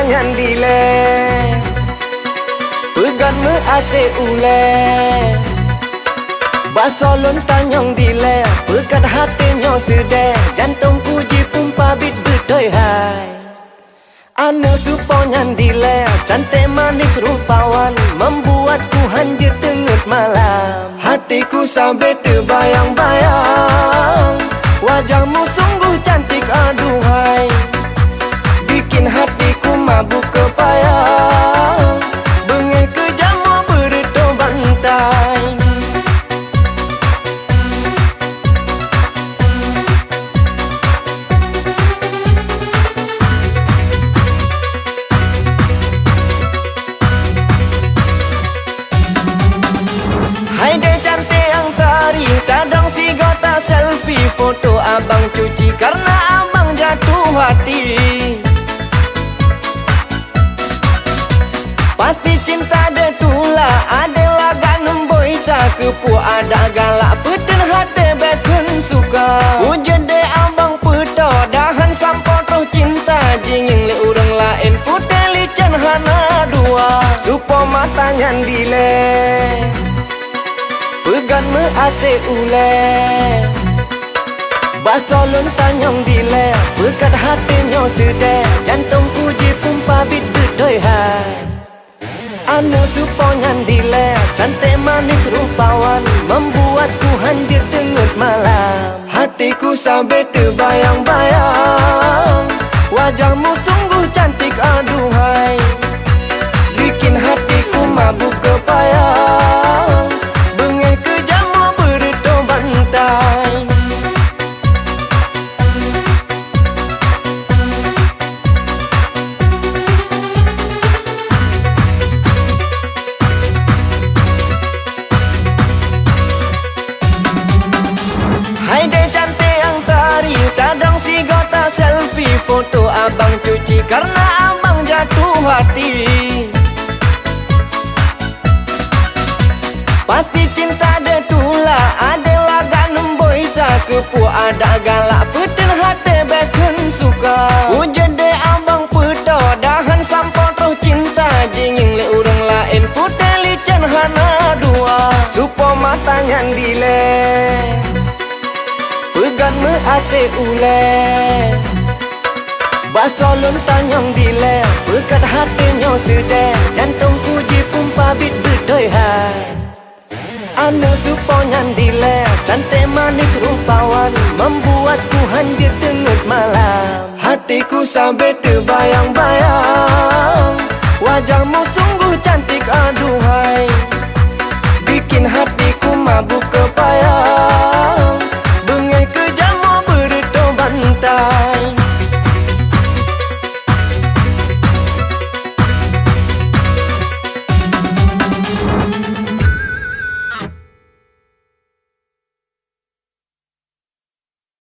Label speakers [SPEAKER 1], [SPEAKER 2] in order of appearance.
[SPEAKER 1] tangan dile, pegan me ase ule, basolon tanyong dile, pekat hatinya sudah, jantungku jipumpa bit betul hai. Ane suponyan dile, cantik manis rupawan, membuatku hancur tengah malam. Hatiku sampai terbayang-bayang, wajahmu sungguh cantik aduhai, bikin hatiku mabuk kepayang, bengih kejam mau berito bantai. Hai deh cantik yang tari, kadang si gota selfie, foto abang cuci karena abang jatuh hati. Pasti cinta de tula, ada laga nemboi sakepu, ada galak peten hati beken suka. Ujen de abang peto, dahan sampo toh cinta, jingin le urang lain putih licen hana dua. Supo matanya dile, pegan me ase ule, basolon tanyong dile, pekat hatinya sudah, jantungku jipumpa bit betul hai. Ane suponyan dile, cantik manis rupawan, membuatku hancur tengah malam. Hatiku sampai terbayang-bayang, wajahmu sungguh cantik aduhai, bikin hatiku mabuk kepayang, bengih kejam mau berito bantai. Hai deh cantik yang tari, kadang si gota selfie, foto abang cuci karena abang jatuh hati. Pasti cinta de tula, ada laga nemboi sakepu, ada galak peten hati beken suka. Ujen de abang peto, dahan sampo toh cinta, jingin le urang lain putih licen hana dua. Supo matanya dile, pegan me ase ule, basolon tanyong dile, pekat hatinya sudah, jantungku jipumpa bit betul hai. Ane suponyan dile, cantik manis rupawan, membuatku hancur tengah malam. Hatiku sampai terbayang-bayang, wajahmu sungguh cantik aduhai, bikin hatiku mabuk kepayang, bengih kejam mau berito bantai.